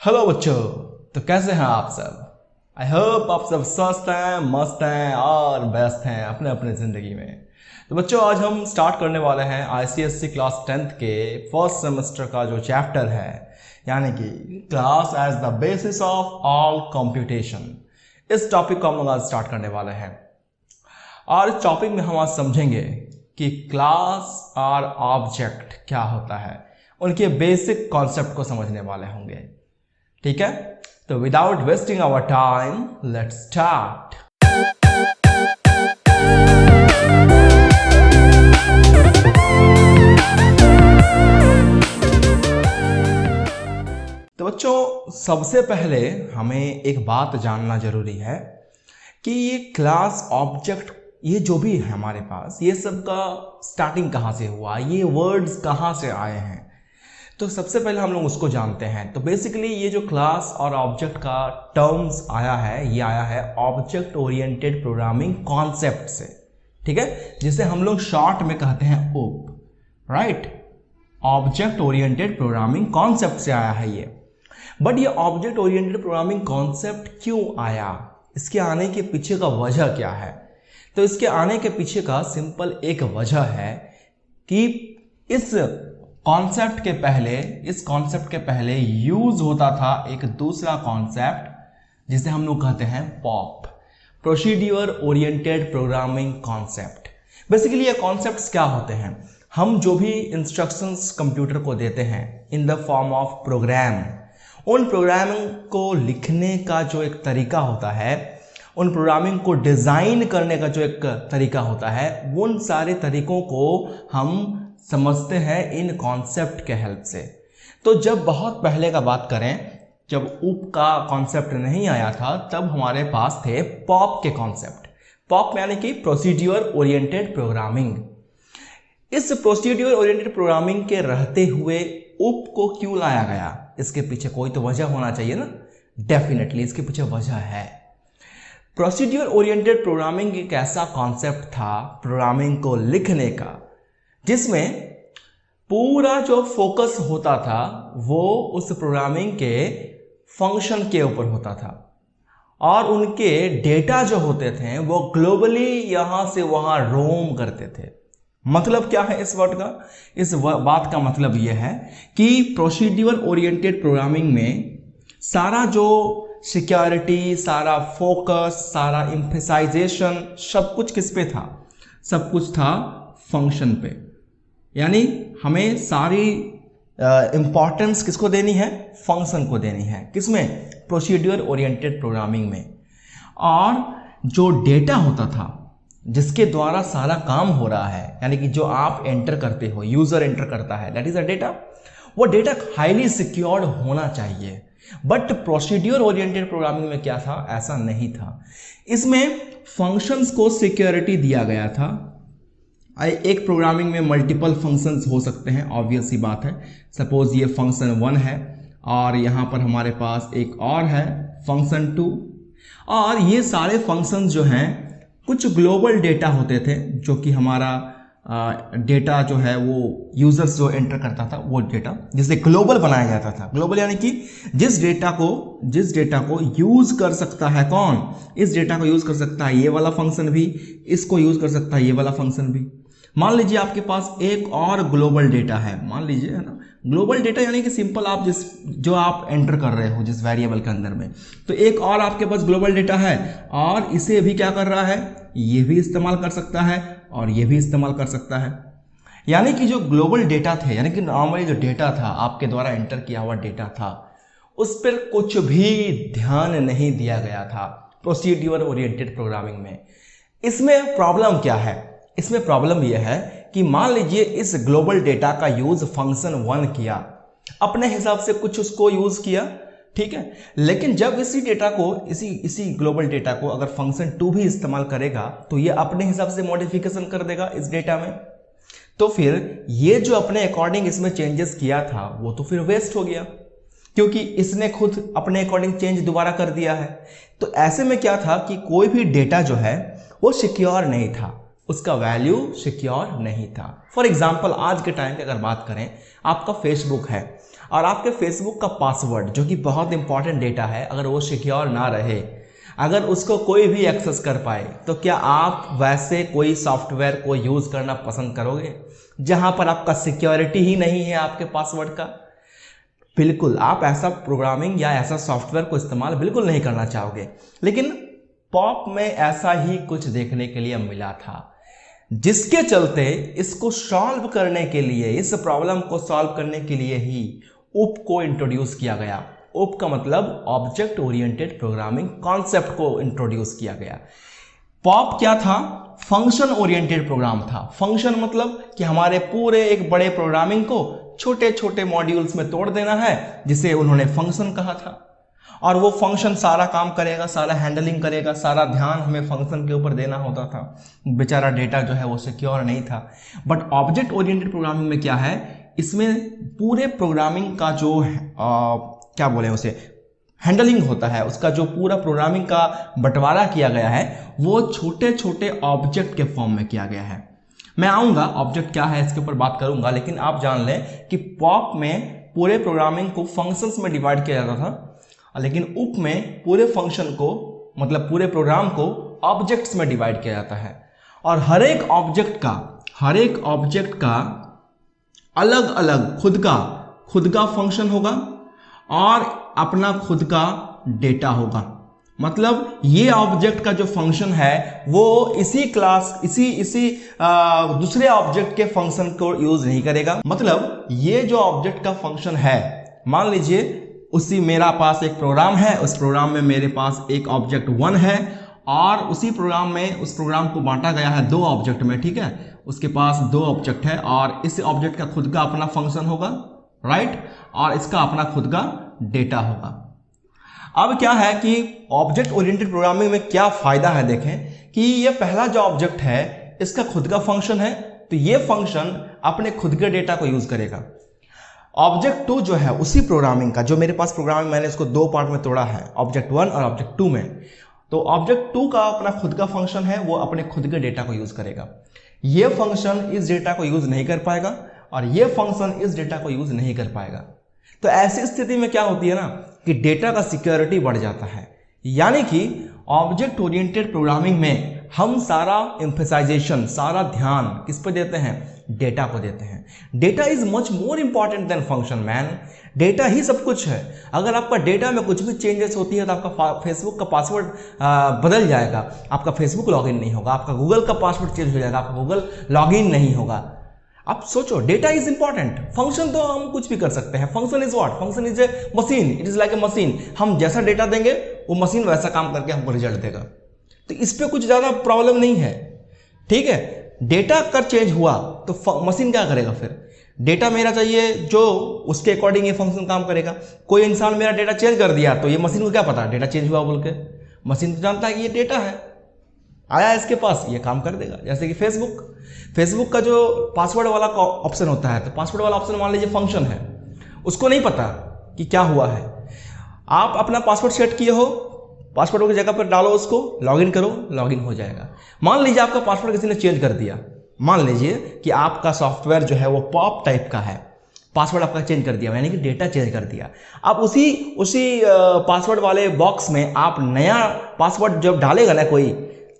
Hello बच्चों, तो कैसे हैं आप सब। आई होप आप सब स्वस्थ हैं, मस्त हैं और बेस्ट हैं अपने अपने ज़िंदगी में। तो बच्चों, आज हम स्टार्ट करने वाले हैं आईसीएसई क्लास 10th के फर्स्ट सेमेस्टर का जो चैप्टर है, यानी कि class as the basis of all computation. इस टॉपिक को हम लोग आज स्टार्ट करने वाले हैं और इस टॉपिक में हम आज समझेंगे कि क्लास और ऑब्जेक्ट क्या होता है, उनके बेसिक कॉन्सेप्ट को समझने वाले होंगे। ठीक है, तो without wasting our time let's start. तो बच्चों, सबसे पहले हमें एक बात जानना जरूरी है कि ये क्लास ऑब्जेक्ट, ये जो भी है हमारे पास, ये सब का स्टार्टिंग कहाँ से हुआ, ये वर्ड्स कहाँ से आए हैं। तो सबसे पहले हम लोग उसको जानते हैं। तो बेसिकली ये जो क्लास और ऑब्जेक्ट का टर्म्स आया है, ये आया है ऑब्जेक्ट ओरिएंटेड प्रोग्रामिंग कॉन्सेप्ट से। ठीक है, जिसे हम लोग शॉर्ट में कहते हैं OOP, right. Object oriented programming concept से आया है ये। बट ये ऑब्जेक्ट ओरिएंटेड प्रोग्रामिंग कॉन्सेप्ट क्यों आया, इसके आने के पीछे का वजह क्या है। तो इसके आने के पीछे का सिंपल एक वजह है कि इस कॉन्सेप्ट के पहले यूज होता था एक दूसरा कॉन्सेप्ट जिसे हम लोग कहते हैं pop, procedure oriented programming concept. Basically ये कॉन्सेप्ट्स क्या होते हैं, हम जो भी इंस्ट्रक्शंस कंप्यूटर को देते हैं in the form of program, उन प्रोग्रामिंग को लिखने का जो एक तरीका होता है, उन प्रोग्रामिंग को डिजाइन करने का जो एक तरीका होता है, उन सारे तरीकों को हम समझते हैं इन कॉन्सेप्ट के हेल्प से। तो जब बहुत पहले का बात करें, जब उप का कॉन्सेप्ट नहीं आया था, तब हमारे पास थे पॉप के कॉन्सेप्ट। पॉप यानी कि प्रोसीड्यूर ओरिएंटेड प्रोग्रामिंग। इस प्रोसीड्यूर ओरिएंटेड प्रोग्रामिंग के रहते हुए उप को क्यों लाया गया, इसके पीछे कोई तो वजह होना चाहिए ना। डेफिनेटली इसके पीछे वजह है। प्रोसीड्यूर ओरिएंटेड प्रोग्रामिंग एक ऐसा कॉन्सेप्ट था प्रोग्रामिंग को लिखने का, जिसमें पूरा जो फोकस होता था वो उस प्रोग्रामिंग के फंक्शन के ऊपर होता था और उनके डेटा जो होते थे वो ग्लोबली यहां से वहां रोम करते थे। मतलब क्या है इस वर्ड का, इस बात का मतलब यह है कि प्रोसीड्यूर ओरिएंटेड प्रोग्रामिंग में सारा जो सिक्योरिटी, सारा फोकस, सारा एम्फसाइजेशन, सब कुछ किस पे था, सब कुछ था फंक्शन पे। यानी हमें सारी इंपॉर्टेंस किसको देनी है, फंक्शन को देनी है। किसमें, प्रोसीड्यूर ओरिएंटेड प्रोग्रामिंग में। और जो डेटा होता था जिसके द्वारा सारा काम हो रहा है, यानी कि जो आप एंटर करते हो, यूजर एंटर करता है, दैट इज अ डेटा। वो डेटा हाईली सिक्योर्ड होना चाहिए। बट प्रोसीड्यूर ओरिएंटेड प्रोग्रामिंग में क्या था, ऐसा नहीं था। इसमें फंक्शंस को सिक्योरिटी दिया गया था। एक प्रोग्रामिंग में मल्टीपल फंक्शंस हो सकते हैं, ऑब्वियस सी बात है। सपोज ये फंक्शन 1 है और यहाँ पर हमारे पास एक और है फंक्शन 2, और ये सारे फंक्शंस जो हैं कुछ ग्लोबल डेटा होते थे, जो कि हमारा डेटा जो है वो यूजर्स जो एंटर करता था वो डेटा, जिसे ग्लोबल बनाया जाता था। ग्लोबल यानी कि जिस डेटा को यूज कर सकता है कौन, इस डेटा को यूज कर सकता है ये वाला फंक्शन भी, इसको यूज कर सकता है ये वाला फंक्शन भी। मान लीजिए आपके पास एक और ग्लोबल डेटा है, मान लीजिए, है ना। ग्लोबल डेटा यानी कि सिंपल आप जो आप एंटर कर रहे हो जिस वेरिएबल के अंदर में, तो एक और आपके पास ग्लोबल डेटा है और इसे भी क्या कर रहा है, ये भी इस्तेमाल कर सकता है और ये भी इस्तेमाल कर सकता है। यानी कि जो ग्लोबल डेटा थे, यानी कि नॉर्मली जो डेटा था, आपके द्वारा एंटर किया हुआ डेटा था, उस पर कुछ भी ध्यान नहीं दिया गया था प्रोसीड्यूर ओरिएंटेड प्रोग्रामिंग में। इसमें प्रॉब्लम क्या है, इसमें प्रॉब्लम यह है कि मान लीजिए इस ग्लोबल डेटा का यूज फंक्शन 1 किया, अपने हिसाब से कुछ उसको यूज किया, ठीक है। लेकिन जब इसी डेटा को, इसी ग्लोबल डेटा को अगर फंक्शन 2 भी इस्तेमाल करेगा तो ये अपने हिसाब से मॉडिफिकेशन कर देगा इस डेटा में। तो फिर ये जो अपने अकॉर्डिंग इसमें चेंजेस किया था वो तो फिर वेस्ट हो गया, क्योंकि इसने खुद अपने अकॉर्डिंग चेंज दोबारा कर दिया है। तो ऐसे में क्या था कि कोई भी डेटा जो है वो सिक्योर नहीं था, उसका वैल्यू सिक्योर नहीं था। फॉर एग्जाम्पल आज के टाइम की अगर बात करें, आपका फेसबुक है, और आपके फेसबुक का पासवर्ड जो कि बहुत इंपॉर्टेंट डेटा है, अगर वो सिक्योर ना रहे, अगर उसको कोई भी एक्सेस कर पाए, तो क्या आप वैसे कोई सॉफ्टवेयर को यूज़ करना पसंद करोगे जहां पर आपका सिक्योरिटी ही नहीं है आपके पासवर्ड का? बिल्कुल आप ऐसा प्रोग्रामिंग या ऐसा सॉफ्टवेयर को इस्तेमाल बिल्कुल नहीं करना चाहोगे। लेकिन पॉप में ऐसा ही कुछ देखने के लिए मिला था, जिसके चलते इसको सॉल्व करने के लिए, इस प्रॉब्लम को सॉल्व करने के लिए ही UP को इंट्रोड्यूस किया गया। UP का मतलब ऑब्जेक्ट ओरिएंटेड प्रोग्रामिंग कॉन्सेप्ट को इंट्रोड्यूस किया गया। पॉप क्या था? फंक्शन ओरिएंटेड प्रोग्राम था। फंक्शन मतलब कि हमारे पूरे एक बड़े प्रोग्रामिंग को छोटे छोटे मॉड्यूल्स में तोड़ देना है, जिसे उन्होंने फंक्शन कहा था। और वो फंक्शन सारा काम करेगा, सारा हैंडलिंग करेगा, सारा ध्यान हमें फंक्शन के ऊपर देना होता था। बेचारा डेटा जो है वो सिक्योर नहीं था। बट ऑब्जेक्ट ओरिएंटेड प्रोग्रामिंग में क्या है, इसमें पूरे प्रोग्रामिंग का जो क्या बोले उसे, हैंडलिंग होता है, उसका जो पूरा प्रोग्रामिंग का बंटवारा किया गया है वो छोटे छोटे ऑब्जेक्ट के फॉर्म में किया गया है। मैं आऊँगा ऑब्जेक्ट क्या है इसके ऊपर बात करूँगा, लेकिन आप जान लें कि पॉप में पूरे प्रोग्रामिंग को फंक्शंस में डिवाइड किया जाता था, लेकिन UP में पूरे फंक्शन को, मतलब पूरे प्रोग्राम को ऑब्जेक्ट्स में डिवाइड किया जाता है। और हर एक ऑब्जेक्ट का अलग अलग खुद का फंक्शन होगा और अपना खुद का डेटा होगा। मतलब ये ऑब्जेक्ट का जो फंक्शन है वो इसी दूसरे ऑब्जेक्ट के फंक्शन को यूज नहीं करेगा। मतलब ये जो ऑब्जेक्ट का फंक्शन है, मान लीजिए उसी मेरा पास एक प्रोग्राम है, उस प्रोग्राम में मेरे पास एक ऑब्जेक्ट 1 है और उसी प्रोग्राम में उस प्रोग्राम को बांटा गया है 2 ऑब्जेक्ट में, ठीक है। उसके पास 2 ऑब्जेक्ट है और इस ऑब्जेक्ट का खुद का अपना फंक्शन होगा, राइट, और इसका अपना खुद का डेटा होगा। अब क्या है कि ऑब्जेक्ट ओरिएंटेड प्रोग्रामिंग में क्या फायदा है, देखें कि ये पहला जो ऑब्जेक्ट है इसका खुद का फंक्शन है, तो ये फंक्शन अपने खुद के डेटा को यूज करेगा। ऑब्जेक्ट 2 जो है उसी प्रोग्रामिंग का, जो मेरे पास प्रोग्रामिंग मैंने इसको 2 पार्ट में तोड़ा है, ऑब्जेक्ट 1 और ऑब्जेक्ट 2 में, तो ऑब्जेक्ट 2 का अपना खुद का फंक्शन है, वो अपने खुद के डेटा को यूज करेगा। ये फंक्शन इस डेटा को यूज नहीं कर पाएगा और ये फंक्शन इस डेटा को यूज नहीं कर पाएगा। तो ऐसी स्थिति में क्या होती है ना कि डेटा का सिक्योरिटी बढ़ जाता है। यानी कि ऑब्जेक्ट ओरिएंटेड प्रोग्रामिंग में हम सारा एम्फेसाइजेशन, सारा ध्यान किस पे देते हैं? डेटा को देते हैं। Data is much more important than function man. Data ही सब कुछ है। अगर आपका डेटा में कुछ भी चेंजेस होती है तो आपका फेसबुक का पासवर्ड बदल जाएगा, आपका फेसबुक लॉगिन नहीं होगा, आपका गूगल का पासवर्ड चेंज हो जाएगा, आपका गूगल लॉगिन नहीं होगा। आप सोचो, डेटा इज इंपॉर्टेंट। फंक्शन तो हम कुछ भी कर सकते हैं। Function is what? Function is a machine, it is like a machine. हम जैसा डेटा देंगे वो मशीन वैसा काम करके हमको रिजल्ट देगा। तो इस पे कुछ ज्यादा प्रॉब्लम नहीं है, ठीक है। डेटा अगर चेंज हुआ तो मशीन क्या करेगा? फिर डेटा मेरा चाहिए जो उसके अकॉर्डिंग ये फंक्शन काम करेगा। कोई इंसान मेरा डेटा चेंज कर दिया तो ये मशीन को क्या पता डेटा चेंज हुआ बोल के? मशीन तो जानता है कि ये डेटा है, आया इसके पास, ये काम कर देगा। जैसे कि फेसबुक का जो पासवर्ड वाला ऑप्शन होता है, तो पासवर्ड वाला ऑप्शन मान लीजिए फंक्शन है, उसको नहीं पता कि क्या हुआ है। आप अपना पासवर्ड सेट किए हो, पासवर्ड की जगह पर डालो, उसको लॉगिन करो, लॉगिन हो जाएगा। मान लीजिए आपका पासवर्ड किसी ने चेंज कर दिया, मान लीजिए कि आपका सॉफ्टवेयर जो है वो पॉप टाइप का है, पासवर्ड आपका चेंज कर दिया, यानी कि डेटा चेंज कर दिया। अब उसी पासवर्ड वाले बॉक्स में आप नया पासवर्ड जब डालेगा ना कोई,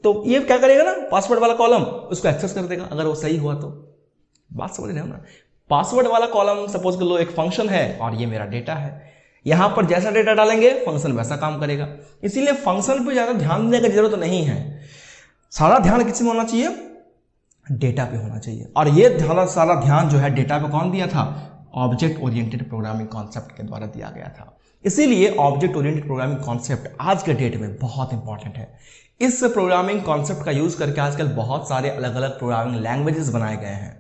तो ये क्या करेगा ना, पासवर्ड वाला कॉलम उसको एक्सेस कर देगा, अगर वो सही हुआ तो। बात समझ रहे हो ना? पासवर्ड वाला कॉलम सपोज कर लो एक फंक्शन है और ये मेरा डेटा है, यहां पर जैसा डेटा डालेंगे फंक्शन वैसा काम करेगा। इसीलिए फंक्शन पर ज्यादा ध्यान देने की जरूरत नहीं है। सारा ध्यान किस में होना चाहिए? डेटा पे होना चाहिए। और ये सारा ध्यान जो है डेटा पे कौन दिया था? ऑब्जेक्ट ओरिएंटेड प्रोग्रामिंग कॉन्सेप्ट के द्वारा दिया गया था। इसीलिए ऑब्जेक्ट ओरिएंटेड प्रोग्रामिंग कॉन्सेप्ट आज के डेट में बहुत इंपॉर्टेंट है। इस प्रोग्रामिंग कॉन्सेप्ट का यूज करके आजकल बहुत सारे अलग अलग प्रोग्रामिंग लैंग्वेजेस बनाए गए हैं।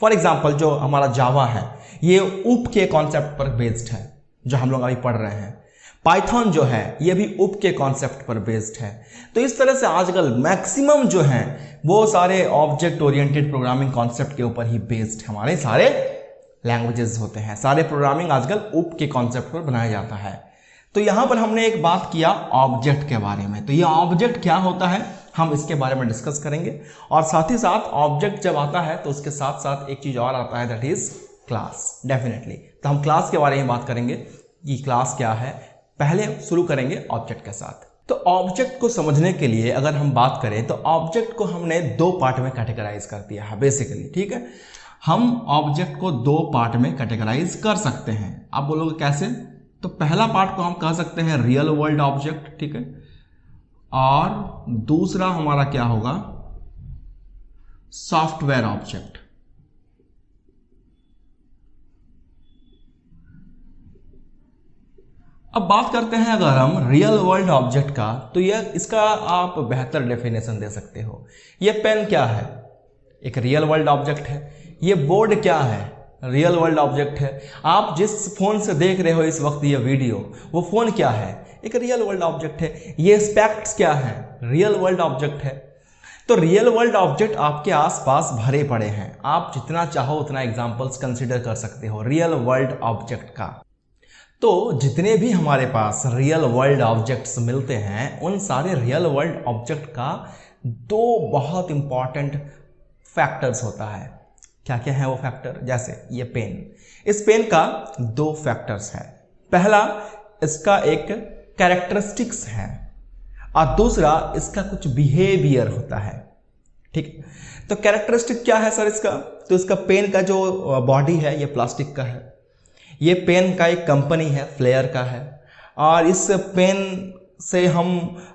फॉर एग्जाम्पल जो हमारा जावा है, ये UP के कॉन्सेप्ट पर बेस्ड है, जो हम लोग अभी पढ़ रहे हैं। पाइथन जो है ये भी UP के कॉन्सेप्ट पर बेस्ड है। तो इस तरह से आजकल मैक्सिमम जो है वो सारे ऑब्जेक्ट ओरिएंटेड प्रोग्रामिंग कॉन्सेप्ट के ऊपर ही बेस्ड हमारे सारे लैंग्वेजेस होते हैं। सारे प्रोग्रामिंग आजकल UP के कॉन्सेप्ट पर बनाया जाता है। तो यहां पर हमने एक बात किया ऑब्जेक्ट के बारे में। तो ये ऑब्जेक्ट क्या होता है हम इसके बारे में डिस्कस करेंगे। और साथ ही साथ ऑब्जेक्ट जब आता है तो उसके साथ साथ एक चीज और आता है, दैट इज क्लास, डेफिनेटली। तो हम क्लास के बारे में बात करेंगे कि क्लास क्या है। पहले शुरू करेंगे ऑब्जेक्ट के साथ। तो ऑब्जेक्ट को समझने के लिए अगर हम बात करें तो ऑब्जेक्ट को हमने दो पार्ट में कैटेगराइज कर दिया है बेसिकली, ठीक है। हम ऑब्जेक्ट को दो पार्ट में कैटेगराइज कर सकते हैं। आप बोलोगे कैसे? तो पहला पार्ट को हम कह सकते हैं रियल वर्ल्ड ऑब्जेक्ट, ठीक है, और दूसरा हमारा क्या होगा? Software object. अब बात करते हैं अगर हम रियल वर्ल्ड ऑब्जेक्ट का, तो यह इसका आप बेहतर डेफिनेशन दे सकते हो। ये पेन क्या है? एक रियल वर्ल्ड ऑब्जेक्ट है। ये बोर्ड क्या है? रियल वर्ल्ड ऑब्जेक्ट है। आप जिस फोन से देख रहे हो इस वक्त ये वीडियो, वो फोन क्या है? एक रियल वर्ल्ड ऑब्जेक्ट है। ये स्पेक्ट्स क्या है? रियल वर्ल्ड ऑब्जेक्ट है। तो रियल वर्ल्ड ऑब्जेक्ट आपके आसपास भरे पड़े हैं। आप जितना चाहो उतना एग्जांपल्स कंसीडर कर सकते हो रियल वर्ल्ड ऑब्जेक्ट का। तो जितने भी हमारे पास रियल वर्ल्ड ऑब्जेक्ट्स मिलते हैं, उन सारे रियल वर्ल्ड ऑब्जेक्ट का दो बहुत इंपॉर्टेंट फैक्टर्स होता है। क्या क्या है वो फैक्टर? जैसे ये पेन, इस पेन का दो फैक्टर्स है। पहला, इसका एक कैरेक्टरिस्टिक्स है और दूसरा इसका कुछ बिहेवियर होता है, ठीक। तो कैरेक्टरिस्टिक क्या है सर इसका? तो इसका पेन का जो बॉडी है ये प्लास्टिक का है। ये पेन का एक कंपनी है, फ्लेयर का है, और इस पेन से हम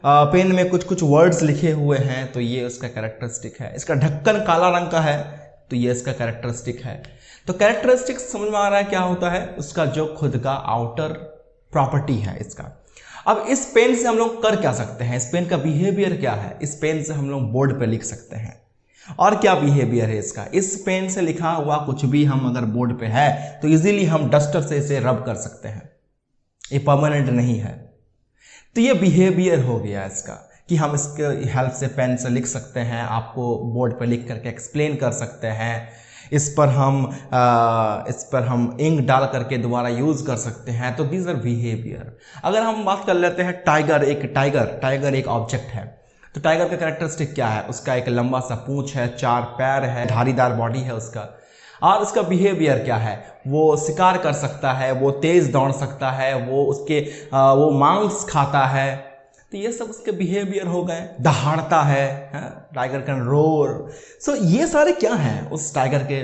पेन में कुछ कुछ वर्ड्स लिखे हुए हैं, तो ये उसका कैरेक्टरिस्टिक है। इसका ढक्कन काला रंग का है, तो ये इसका कैरेक्टरिस्टिक है। तो कैरेक्टरिस्टिक समझ में आ रहा है क्या होता है? उसका जो खुद का आउटर प्रॉपर्टी है इसका। अब इस पेन से हम लोग कर क्या सकते हैं? इस पेन का बिहेवियर क्या है? इस पेन से हम लोग बोर्ड पे लिख सकते हैं। और क्या बिहेवियर है इसका? इस पेन से लिखा हुआ कुछ भी हम अगर बोर्ड पे है तो इजीली हम डस्टर से इसे रब कर सकते हैं। ये परमानेंट नहीं है। तो ये बिहेवियर हो गया इसका कि हम इसके हेल्प से पेन से लिख सकते हैं, आपको बोर्ड पे लिख करके एक्सप्लेन कर सकते हैं। इस पर हम इंक डाल करके दोबारा यूज कर सकते हैं। तो दीज आर बिहेवियर। अगर हम बात कर लेते हैं टाइगर एक ऑब्जेक्ट है। तो टाइगर का कैरेक्टरिस्टिक क्या है? उसका एक लंबा सा पूंछ है, 4 पैर है, धारीदार बॉडी है उसका। और उसका बिहेवियर क्या है? वो शिकार कर सकता है, वो तेज दौड़ सकता है, वो मांस खाता है। तो ये सब उसके बिहेवियर हो गए। दहाड़ता है, टाइगर कैन रोर। सो ये सारे क्या हैं? उस टाइगर के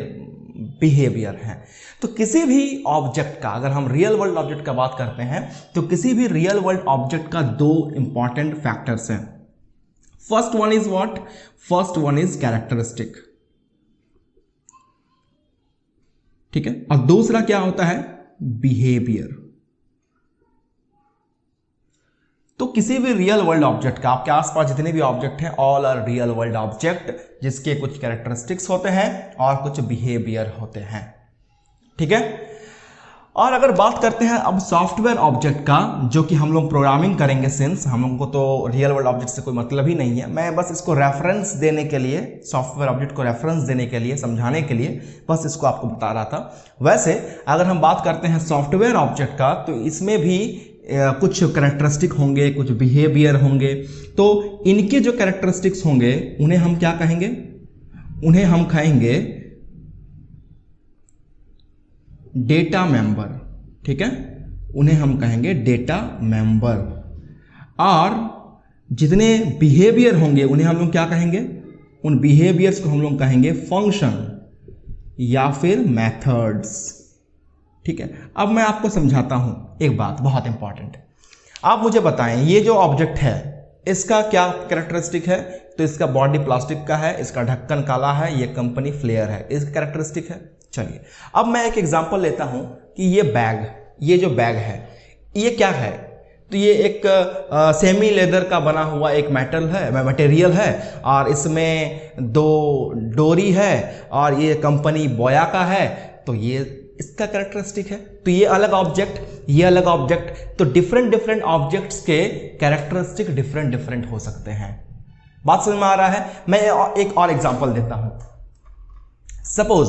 बिहेवियर हैं। तो किसी भी ऑब्जेक्ट का, अगर हम रियल वर्ल्ड ऑब्जेक्ट का बात करते हैं, तो किसी भी रियल वर्ल्ड ऑब्जेक्ट का दो इंपॉर्टेंट फैक्टर्स हैं। First one is what? First one is characteristic, ठीक है, और दूसरा क्या होता है? बिहेवियर। तो किसी भी रियल वर्ल्ड ऑब्जेक्ट का, आपके आसपास जितने भी ऑब्जेक्ट हैं, all are real world object, जिसके कुछ कैरेक्टरिस्टिक्स होते हैं और कुछ बिहेवियर होते हैं, ठीक है। और अगर बात करते हैं अब सॉफ्टवेयर ऑब्जेक्ट का, जो कि हम लोग प्रोग्रामिंग करेंगे, सिंस हम लोगों को तो रियल वर्ल्ड ऑब्जेक्ट से कोई मतलब ही नहीं है, मैं बस इसको रेफरेंस देने के लिए, सॉफ्टवेयर ऑब्जेक्ट को रेफरेंस देने के लिए, समझाने के लिए बस इसको आपको बता रहा था। वैसे अगर हम बात करते हैं सॉफ्टवेयर ऑब्जेक्ट का, तो इसमें भी कुछ कैरेक्टरिस्टिक होंगे, कुछ बिहेवियर होंगे। तो इनके जो कैरेक्टरिस्टिक्स होंगे उन्हें हम क्या कहेंगे? उन्हें हम कहेंगे डेटा मेंबर, ठीक है, उन्हें हम कहेंगे डेटा मेंबर। और जितने बिहेवियर होंगे उन्हें हम लोग क्या कहेंगे? उन बिहेवियर्स को हम लोग कहेंगे फंक्शन या फिर मेथड्स, ठीक है। अब मैं आपको समझाता हूं एक बात बहुत इंपॉर्टेंट। आप मुझे बताएं, ये जो ऑब्जेक्ट है इसका क्या कैरेक्टरिस्टिक है? तो इसका बॉडी प्लास्टिक का है, इसका ढक्कन काला है, ये कंपनी फ्लेयर है, इसका कैरेक्टरिस्टिक है। चलिए अब मैं एक एग्जांपल लेता हूं कि ये जो बैग है ये क्या है? तो ये एक सेमी लेदर का बना हुआ एक मटेरियल है, और इसमें 2 डोरी है, और ये कंपनी बोया का है। तो ये इसका कैरेक्टरिस्टिक है। तो ये अलग ऑब्जेक्ट, ये अलग ऑब्जेक्ट। तो डिफरेंट ऑब्जेक्ट्स के कैरेक्टरिस्टिक डिफरेंट हो सकते हैं। बात समझ में आ रहा है? मैं एक और एग्जांपल देता हूं। सपोज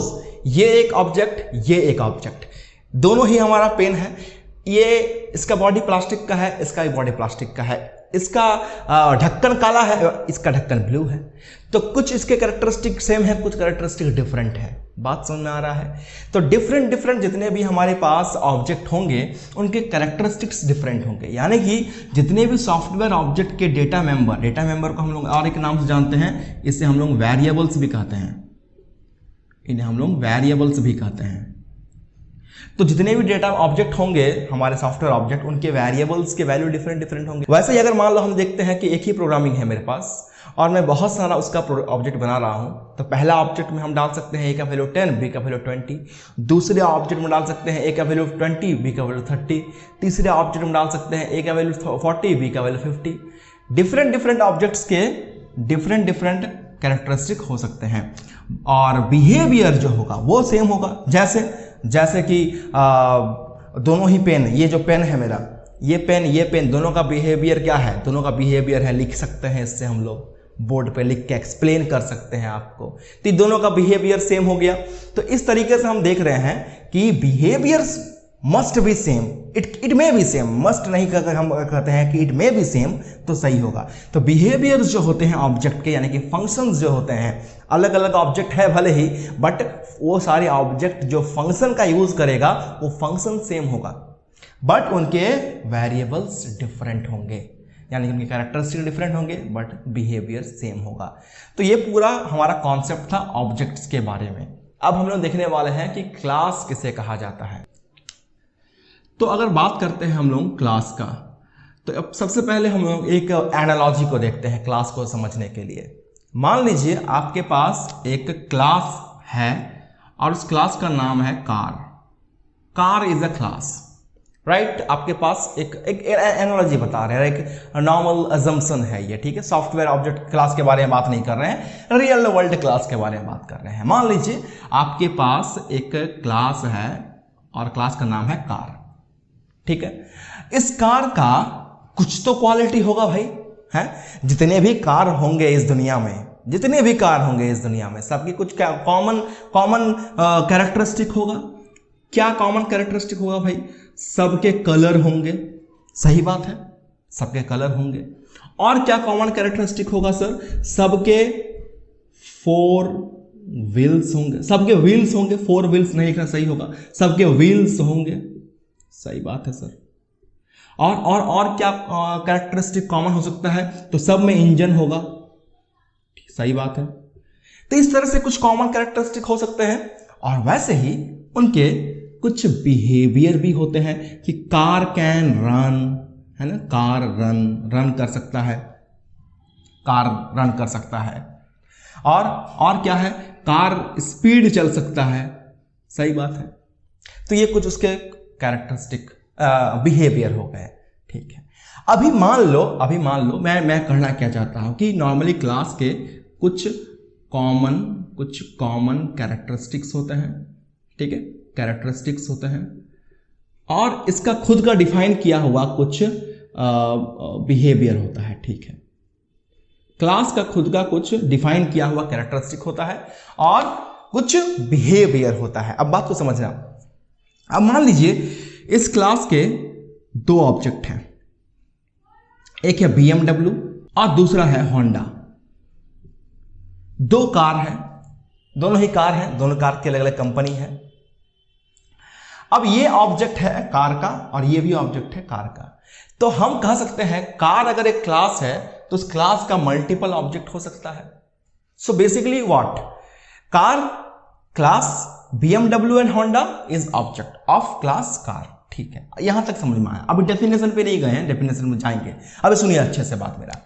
ये एक ऑब्जेक्ट, ये एक ऑब्जेक्ट, दोनों ही हमारा पेन है। ये इसका बॉडी प्लास्टिक का है, इसका भी बॉडी प्लास्टिक का है। इसका ढक्कन काला है, इसका ढक्कन ब्लू है। तो कुछ इसके कैरेक्टरिस्टिक सेम है, कुछ कैरेक्टरिस्टिक डिफरेंट है। बात समझ में आ रहा है? तो डिफरेंट डिफरेंट जितने भी हमारे पास ऑब्जेक्ट होंगे उनके कैरेक्टरिस्टिक्स डिफरेंट होंगे। यानी कि जितने भी सॉफ्टवेयर ऑब्जेक्ट के डेटा मेंबर को हम लोग और एक नाम से जानते हैं, इसे हम लोग वेरिएबल्स भी कहते हैं, इन्हें हम लोग वेरिएबल्स भी कहते हैं। तो जितने भी डेटा ऑब्जेक्ट होंगे हमारे सॉफ्टवेयर ऑब्जेक्ट, उनके वेरिएबल्स के वैल्यू डिफरेंट डिफरेंट होंगे। वैसे ही अगर मान लो हम देखते हैं कि एक ही प्रोग्रामिंग है मेरे पास और मैं बहुत सारा उसका ऑब्जेक्ट बना रहा हूं, तो पहला ऑब्जेक्ट में हम डाल सकते हैं ए का वैल्यू 10, बी का वैल्यू 20। दूसरे ऑब्जेक्ट में डाल सकते हैं ए का वैल्यू 20, बी का वैल्यू 30। तीसरे ऑब्जेक्ट में डाल सकते हैं ए का वैल्यू 40, बी का वैल्यू 50। डिफरेंट डिफरेंट ऑब्जेक्ट्स के डिफरेंट डिफरेंट कैरेक्टरिस्टिक हो सकते हैं और बिहेवियर जो होगा वो सेम होगा। जैसे कि दोनों ही पेन, ये जो पेन है मेरा, ये पेन दोनों का बिहेवियर क्या है? दोनों का बिहेवियर है, लिख सकते हैं इससे हम लोग बोर्ड पे लिख के एक्सप्लेन कर सकते हैं आपको। तो दोनों का बिहेवियर सेम हो गया। तो इस तरीके से हम देख रहे हैं कि behaviours must be same, it may be same, must नहीं कहकर हम कहते हैं कि इट मे बी सेम तो सही होगा। तो बिहेवियर्स जो होते हैं ऑब्जेक्ट के, यानी कि फंक्शंस जो होते हैं, अलग अलग ऑब्जेक्ट है भले ही, बट वो सारे ऑब्जेक्ट जो फंक्शन का यूज करेगा वो फंक्शन सेम होगा, बट उनके वेरिएबल्स डिफरेंट होंगे, यानी कि उनके कैरेक्टरिस्टिक डिफरेंट होंगे बट बिहेवियर सेम होगा। तो ये पूरा हमारा कॉन्सेप्ट था ऑब्जेक्ट्स के बारे में। अब हम लोग देखने वाले हैं कि क्लास किसे कहा जाता है। तो अगर बात करते हैं हम लोग क्लास का, तो अब सबसे पहले हम लोग एक एनालॉजी को देखते हैं क्लास को समझने के लिए। मान लीजिए आपके पास एक क्लास है और उस क्लास का नाम है car is a class, right. आपके पास एक एनालॉजी बता रहे हैं, एक नॉर्मल अजम्पशन है ये, ठीक है। सॉफ्टवेयर ऑब्जेक्ट क्लास के बारे में बात नहीं कर रहे हैं, रियल वर्ल्ड क्लास के बारे में बात कर रहे हैं। मान लीजिए आपके पास एक क्लास है और क्लास का नाम है कार, ठीक है। इस कार का कुछ तो क्वालिटी होगा भाई, है। जितने भी कार होंगे इस दुनिया में, सबकी कुछ कॉमन कैरेक्टरिस्टिक होगा। क्या कॉमन कैरेक्टरिस्टिक होगा भाई? सबके कलर होंगे, सही बात है, सबके कलर होंगे। और क्या कॉमन कैरेक्टरिस्टिक होगा सर? सबके 4 व्हील्स होंगे, सबके व्हील्स होंगे, 4 व्हील्स नहीं लिखना, सही होगा, सबके व्हील्स होंगे, सही बात है सर। और क्या कैरेक्टरिस्टिक कॉमन हो सकता है? तो सब में इंजन होगा, सही बात है। तो इस तरह से कुछ कॉमन कैरेक्टरिस्टिक हो सकते हैं और वैसे ही उनके कुछ बिहेवियर भी होते हैं कि कार कैन रन, है ना, कार रन कर सकता है, कार रन कर सकता है। और क्या है? कार स्पीड चल सकता है, सही बात है। तो ये कुछ उसके कैरेक्टरिस्टिक बिहेवियर हो गए, ठीक है। अभी मान लो मैं कहना क्या चाहता हूं कि नॉर्मली क्लास के कुछ कॉमन कैरेक्टरिस्टिक्स होते हैं, ठीक है, कैरेक्टरिस्टिक्स होते हैं और इसका खुद का डिफाइन किया हुआ कुछ बिहेवियर होता है, ठीक है। क्लास का खुद का कुछ डिफाइन किया हुआ कैरेक्टरिस्टिक होता है और कुछ बिहेवियर होता है। अब बात को समझना। अब मान लीजिए इस क्लास के 2 ऑब्जेक्ट हैं, एक है BMW और दूसरा है होंडा। 2 कार हैं, दोनों ही कार हैं, दोनों कार की अलग अलग कंपनी है। अब ये ऑब्जेक्ट है कार का और ये भी ऑब्जेक्ट है कार का। तो हम कह सकते हैं कार अगर एक क्लास है तो उस क्लास का मल्टीपल ऑब्जेक्ट हो सकता है। So basically what? Car class BMW and Honda is object of class car, ठीक है। यहां तक समझ में आया। अभी डेफिनेशन पे नहीं गए हैं, डेफिनेशन में जाएंगे। अब सुनिए अच्छे से बात मेरा।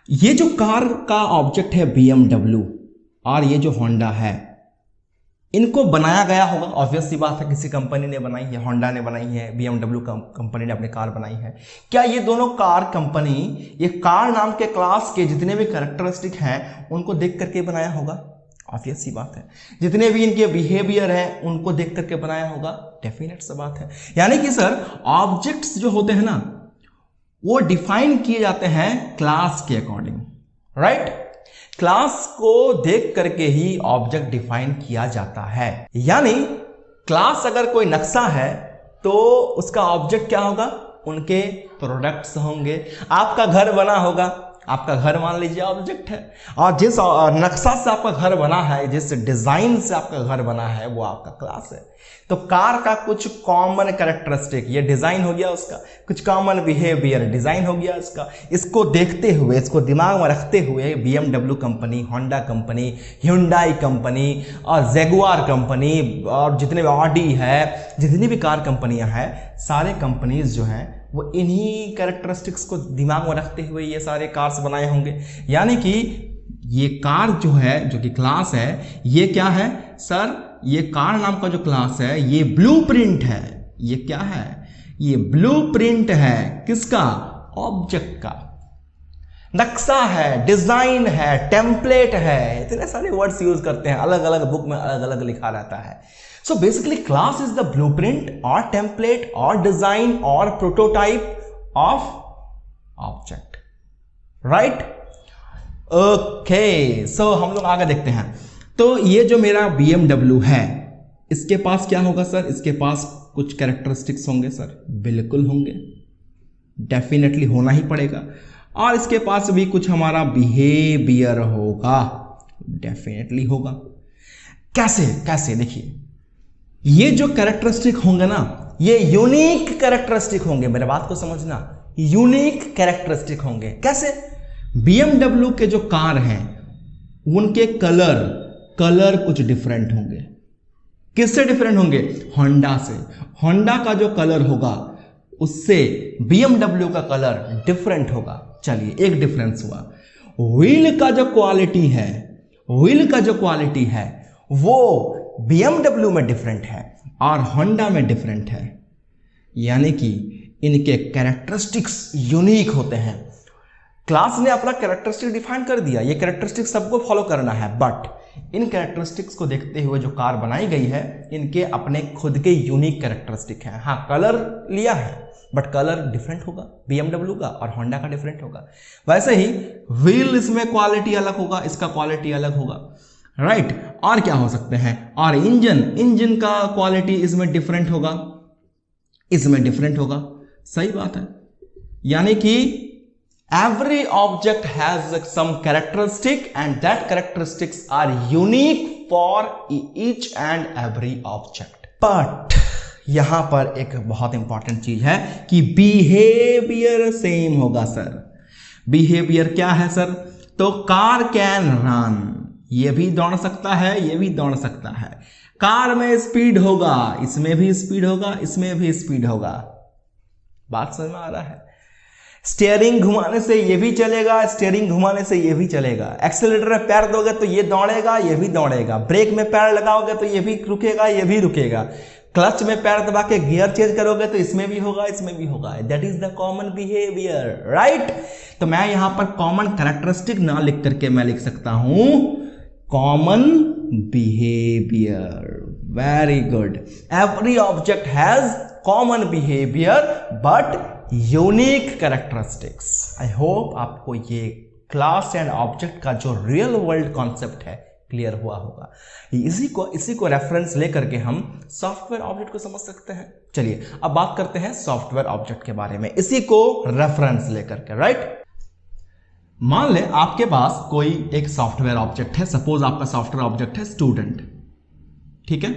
ये जो कार का ऑब्जेक्ट है BMW और ये जो होंडा है, इनको बनाया गया होगा, ऑब्वियस सी बात है, किसी कंपनी ने बनाई है, होंडा ने बनाई है, BMW कंपनी ने अपनी कार बनाई है। क्या ये दोनों कार कंपनी ये कार नाम के क्लास के जितने भी कैरेक्टरिस्टिक हैं उनको देख करके बनाया होगा? ऑब्वियस सी बात है। जितने भी इनके बिहेवियर हैं उनको देख करके बनाया होगा, डेफिनेट सी बात है। यानी कि सर ऑब्जेक्ट्स जो होते हैं ना वो डिफाइन किए जाते हैं क्लास के अकॉर्डिंग, राइट। क्लास को देख करके ही ऑब्जेक्ट डिफाइन किया जाता है। यानी क्लास अगर कोई नक्शा है तो उसका ऑब्जेक्ट क्या होगा? उनके प्रोडक्ट्स होंगे। आपका घर बना होगा, आपका घर मान लीजिए ऑब्जेक्ट है, और जिस नक्शा से आपका घर बना है, जिस डिजाइन से आपका घर बना है, वो आपका क्लास है। तो कार का कुछ कॉमन कैरेक्टरिस्टिक, ये डिजाइन हो गया उसका, कुछ कॉमन बिहेवियर डिजाइन हो गया इसका। इसको देखते हुए, इसको दिमाग में रखते हुए BMW company, Honda company, Hyundai company और जैगुआर कंपनी और जितने भी ऑडी है, जितनी भी कार कंपनियां हैं, सारे कंपनीज जो हैं वो इन्हीं कैरेक्टरिस्टिक्स को दिमाग में रखते हुए ये सारे कार्स बनाए होंगे। यानी कि ये कार जो है, जो कि क्लास है, ये क्या है सर? ये कार नाम का जो क्लास है, ये ब्लूप्रिंट है। ये क्या है? ये ब्लूप्रिंट है। किसका? ऑब्जेक्ट का। नक्शा है, डिजाइन है, टेम्पलेट है, इतने सारे वर्ड्स यूज करते हैं, अलग अलग बुक में अलग अलग लिखा रहता है। So basically class is the blueprint or template or design or prototype of object, right? Okay, so हम लोग आगे देखते हैं। तो ये जो मेरा BMW है, इसके पास क्या होगा सर? इसके पास कुछ कैरेक्टरिस्टिक्स होंगे सर, बिल्कुल होंगे, डेफिनेटली होना ही पड़ेगा। और इसके पास भी कुछ हमारा बिहेवियर होगा, डेफिनेटली होगा। कैसे? कैसे? देखिए, ये जो कैरेक्टरिस्टिक होंगे ना, ये यूनिक कैरेक्टरिस्टिक होंगे। मेरे बात को समझना, यूनिक कैरेक्टरिस्टिक होंगे। कैसे? BMW के जो कार हैं, उनके कलर कुछ डिफरेंट होंगे। किससे डिफरेंट होंगे? होंडा से। होंडा का जो कलर होगा उससे BMW का कलर डिफरेंट होगा। चलिए, एक डिफरेंस हुआ। व्हील का जो क्वालिटी है, व्हील का जो क्वालिटी है वो BMW में डिफरेंट है और होंडा में डिफरेंट है। यानी कि इनके कैरेक्टरिस्टिक्स यूनिक होते हैं। क्लास ने अपना कैरेक्टरिस्टिक डिफाइन कर दिया, ये कैरेक्टरिस्टिक सबको फॉलो करना है, बट इन कैरेक्टरिस्टिक्स को देखते हुए जो कार बनाई गई है, इनके अपने खुद के यूनिक कैरेक्टरिस्टिक हैं। हाँ, कलर लिया है, बट कलर डिफरेंट होगा BMW का और होंडा का डिफरेंट होगा। वैसे ही व्हील, इसमें क्वालिटी अलग होगा, इसका क्वालिटी अलग होगा, राइट। और क्या हो सकते हैं? और इंजन का क्वालिटी इसमें डिफरेंट होगा, इसमें डिफरेंट होगा। सही बात है। यानी कि every object has some characteristic and that characteristics are unique for each and every object. But यहां पर एक बहुत इंपॉर्टेंट चीज है कि बिहेवियर सेम होगा सर। बिहेवियर क्या है सर? तो कार कैन रन, ये भी दौड़ सकता है, ये भी दौड़ सकता है। कार में स्पीड होगा, इसमें भी स्पीड होगा, इसमें भी स्पीड होगा। बात समझ में आ रहा है? स्टीयरिंग घुमाने से ये भी चलेगा, स्टीयरिंग घुमाने से ये भी चलेगा। एक्सेलेरेटर में पैर दोगे तो ये दौड़ेगा, ये भी दौड़ेगा। ब्रेक में पैर लगाओगे तो ये भी रुकेगा, ये भी रुकेगा। क्लच में पैर दबा के गियर चेंज करोगे तो इसमें भी होगा, इसमें भी होगा। That is the common behaviour, right. तो मैं यहां पर कॉमन कैरेक्टरिस्टिक ना लिख करके मैं लिख सकता हूं common behaviour. Very good. Every object has common behaviour but unique characteristics. I hope आपको ये क्लास एंड ऑब्जेक्ट का जो रियल वर्ल्ड कॉन्सेप्ट है क्लियर हुआ होगा। इसी को रेफरेंस लेकर के हम सॉफ्टवेयर ऑब्जेक्ट को समझ सकते हैं। चलिए अब बात करते हैं सॉफ्टवेयर ऑब्जेक्ट के बारे में, इसी को रेफरेंस लेकर के, राइट। मान ले आपके पास कोई एक सॉफ्टवेयर ऑब्जेक्ट है। सपोज आपका सॉफ्टवेयर ऑब्जेक्ट है स्टूडेंट, ठीक है।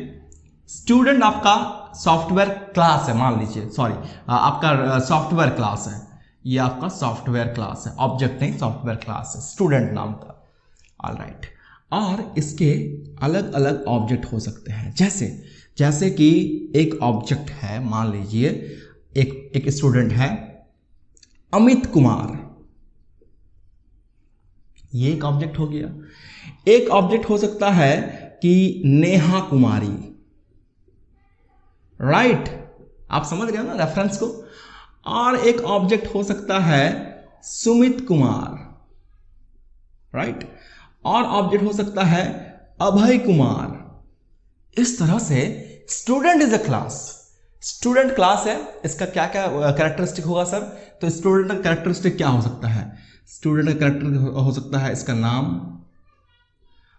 स्टूडेंट आपका सॉफ्टवेयर क्लास है, मान लीजिए, सॉरी, आपका सॉफ्टवेयर क्लास है। ये आपका सॉफ्टवेयर क्लास है, ऑब्जेक्ट नहीं, सॉफ्टवेयर क्लास है स्टूडेंट नाम का, ऑलराइट। और इसके अलग अलग ऑब्जेक्ट हो सकते हैं। जैसे कि एक ऑब्जेक्ट है, मान लीजिए एक स्टूडेंट है अमित कुमार, ये एक ऑब्जेक्ट हो गया। एक ऑब्जेक्ट हो सकता है कि नेहा कुमारी, राइट, आप समझ रहे हो ना रेफरेंस को। और एक ऑब्जेक्ट हो सकता है सुमित कुमार, राइट। और ऑब्जेक्ट हो सकता है अभय कुमार। इस तरह से student is a class, student class है। इसका क्या क्या कैरेक्टरिस्टिक होगा सर? तो स्टूडेंट का कैरेक्टरिस्टिक क्या हो सकता है? स्टूडेंट का कैरेक्टर हो सकता है इसका नाम,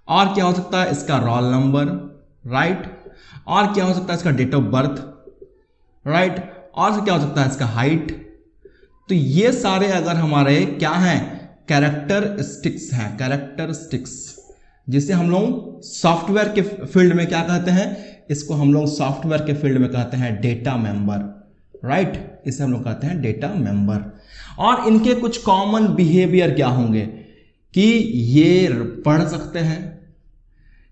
और क्या हो सकता है इसका रोल नंबर, राइट। और क्या हो सकता है इसका डेट ऑफ बर्थ, राइट। और क्या हो सकता है इसका हाइट। तो ये सारे अगर हमारे क्या हैं, कैरेक्टरिस्टिक्स हैं, कैरेक्टरिस्टिक्स, जिसे हम लोग सॉफ्टवेयर के फील्ड में क्या कहते हैं, इसको हम लोग सॉफ्टवेयर के फील्ड में कहते हैं डेटा मेंबर, राइट, इसे हम लोग कहते हैं डेटा मेंबर। और इनके कुछ कॉमन बिहेवियर क्या होंगे कि ये पढ़ सकते हैं,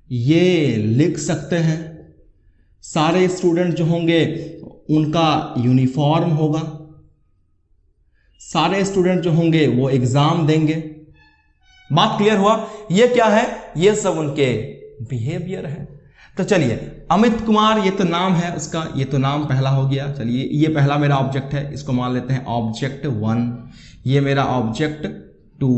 ये लिख सकते हैं, सारे स्टूडेंट जो होंगे उनका यूनिफॉर्म होगा, सारे स्टूडेंट जो होंगे वो एग्जाम देंगे। बात क्लियर हुआ? ये क्या है, ये सब उनके बिहेवियर है। तो चलिए अमित कुमार, ये तो नाम है उसका, ये तो नाम पहला हो गया। चलिए ये पहला मेरा ऑब्जेक्ट है, इसको मान लेते हैं ऑब्जेक्ट 1, ये मेरा ऑब्जेक्ट 2,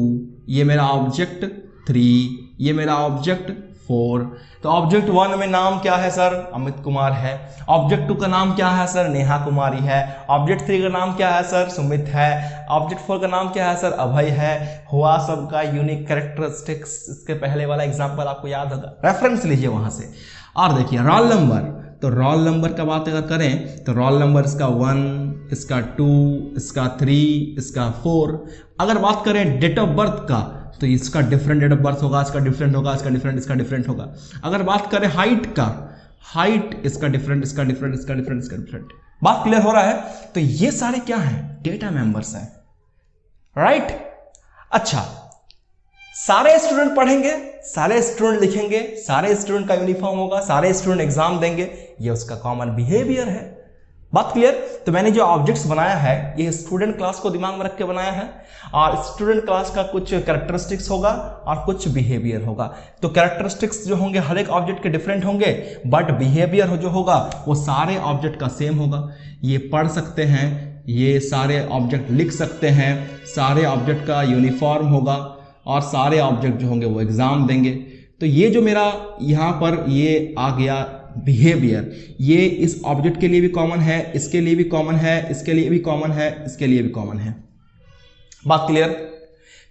ये मेरा ऑब्जेक्ट 3, ये मेरा ऑब्जेक्ट 4। तो ऑब्जेक्ट 1 में नाम क्या है सर, अमित कुमार है। ऑब्जेक्ट 2 का नाम क्या है सर, नेहा कुमारी है। ऑब्जेक्ट 3 का नाम क्या है सर, सुमित है। ऑब्जेक्ट 4 का नाम क्या है सर, अभय है। हुआ सबका यूनिक कैरेक्टरिस्टिक्स, इसके पहले वाला एग्जांपल आपको याद होगा, रेफरेंस लीजिए वहां से। और देखिए रोल नंबर, तो रोल नंबर का बात अगर करें तो रोल नंबर इसका 1, इसका 2, इसका 3, इसका 4। अगर बात करें डेट ऑफ बर्थ का तो इसका डिफरेंट डेट ऑफ बर्थ होगा, इसका डिफरेंट होगा, इसका डिफरेंट, इसका डिफरेंट होगा। अगर बात करें हाइट का, हाइट इसका डिफरेंट, इसका डिफरेंट, इसका डिफरेंट, इसका डिफरेंट। बात क्लियर हो रहा है? तो ये सारे क्या हैं, डेटा मेंबर्स हैं, राइट। अच्छा, सारे स्टूडेंट पढ़ेंगे, सारे स्टूडेंट लिखेंगे, सारे स्टूडेंट का यूनिफॉर्म होगा, सारे स्टूडेंट एग्जाम देंगे, ये उसका कॉमन बिहेवियर है। बात क्लियर? तो मैंने जो ऑब्जेक्ट्स बनाया है ये स्टूडेंट क्लास को दिमाग में रख के बनाया है, और स्टूडेंट क्लास का कुछ कैरेक्टरिस्टिक्स होगा और कुछ बिहेवियर होगा। तो कैरेक्टरिस्टिक्स जो होंगे हर एक ऑब्जेक्ट के डिफरेंट होंगे, बट बिहेवियर जो होगा वो सारे ऑब्जेक्ट का सेम होगा। ये पढ़ सकते हैं, ये सारे ऑब्जेक्ट लिख सकते हैं, सारे ऑब्जेक्ट का यूनिफॉर्म होगा, और सारे ऑब्जेक्ट जो होंगे वो एग्जाम देंगे। तो ये जो मेरा यहाँ पर ये आ गया बिहेवियर, ये इस ऑब्जेक्ट के लिए भी कॉमन है, इसके लिए भी कॉमन है, इसके लिए भी कॉमन है, इसके लिए भी कॉमन है। बात क्लियर?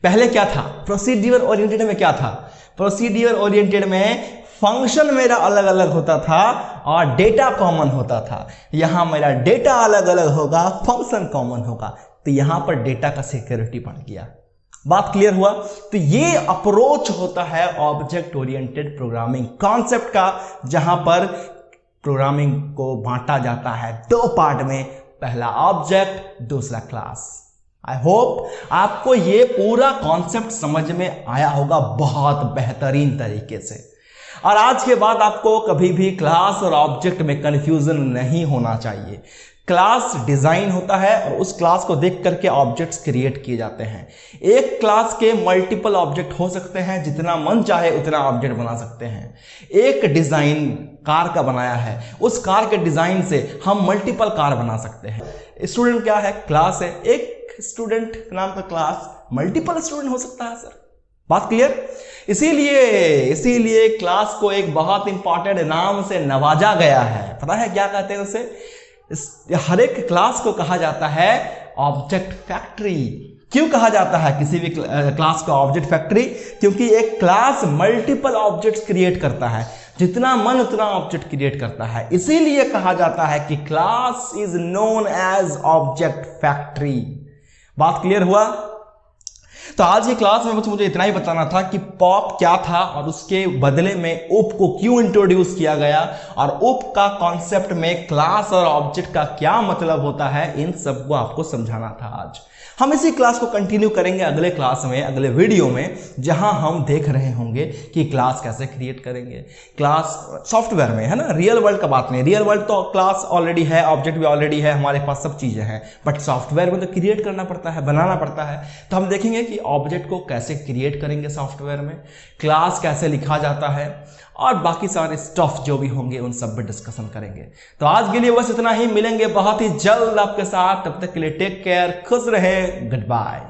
पहले क्या था, प्रोसीड्यूर ओरिएंटेड में क्या था, प्रोसीड्यूर ओरिएंटेड में फंक्शन मेरा अलग अलग होता था और डेटा कॉमन होता था। यहां मेरा डेटा अलग अलग होगा, फंक्शन कॉमन होगा। तो यहां पर डेटा का सिक्योरिटी बढ़ गया। बात क्लियर हुआ? तो ये अप्रोच होता है ऑब्जेक्ट ओरिएंटेड प्रोग्रामिंग कॉन्सेप्ट का, जहां पर प्रोग्रामिंग को बांटा जाता है दो पार्ट में, पहला ऑब्जेक्ट, दूसरा क्लास। आई होप आपको ये पूरा कॉन्सेप्ट समझ में आया होगा बहुत बेहतरीन तरीके से। और आज के बाद आपको कभी भी क्लास और ऑब्जेक्ट में कंफ्यूजन नहीं होना चाहिए। क्लास डिजाइन होता है और उस क्लास को देख करके ऑब्जेक्ट्स क्रिएट किए जाते हैं। एक क्लास के मल्टीपल ऑब्जेक्ट हो सकते हैं, जितना मन चाहे उतना ऑब्जेक्ट बना सकते हैं। एक डिजाइन कार का बनाया है, उस कार के डिजाइन से हम मल्टीपल कार बना सकते हैं। स्टूडेंट क्या है, क्लास है, एक स्टूडेंट नाम का क्लास मल्टीपल स्टूडेंट हो सकता है सर। बात क्लियर? इसीलिए क्लास को एक बहुत इंपॉर्टेंट नाम से नवाजा गया है। पता है क्या कहते हैं उसे? हर एक क्लास को कहा जाता है ऑब्जेक्ट फैक्ट्री। क्यों कहा जाता है किसी भी क्लास को ऑब्जेक्ट फैक्ट्री? क्योंकि एक क्लास मल्टीपल ऑब्जेक्ट्स क्रिएट करता है, जितना मन उतना ऑब्जेक्ट क्रिएट करता है। इसीलिए कहा जाता है कि class is known as object factory. बात क्लियर हुआ? तो आज की क्लास में बस मुझे इतना ही बताना था कि पॉप क्या था और उसके बदले में उप को क्यों इंट्रोड्यूस किया गया, और उप का कॉन्सेप्ट में क्लास और ऑब्जेक्ट का क्या मतलब होता है, इन सबको आपको समझाना था आज। हम इसी क्लास को कंटिन्यू करेंगे अगले क्लास में, अगले वीडियो में, जहां हम देख रहे होंगे कि क्लास कैसे क्रिएट करेंगे। क्लास सॉफ्टवेयर में है ना, रियल वर्ल्ड का बात नहीं। रियल वर्ल्ड तो क्लास ऑलरेडी है, ऑब्जेक्ट भी ऑलरेडी है, हमारे पास सब चीजें हैं, बट सॉफ्टवेयर में तो क्रिएट करना पड़ता है, बनाना पड़ता है। तो हम देखेंगे कि ऑब्जेक्ट को कैसे क्रिएट करेंगे सॉफ्टवेयर में, क्लास कैसे लिखा जाता है, और बाकी सारे स्टफ जो भी होंगे उन सब पे डिस्कशन करेंगे। तो आज के लिए बस इतना ही, मिलेंगे बहुत ही जल्द आपके साथ। तब तक के लिए टेक केयर, खुश रहे, गुड बाय।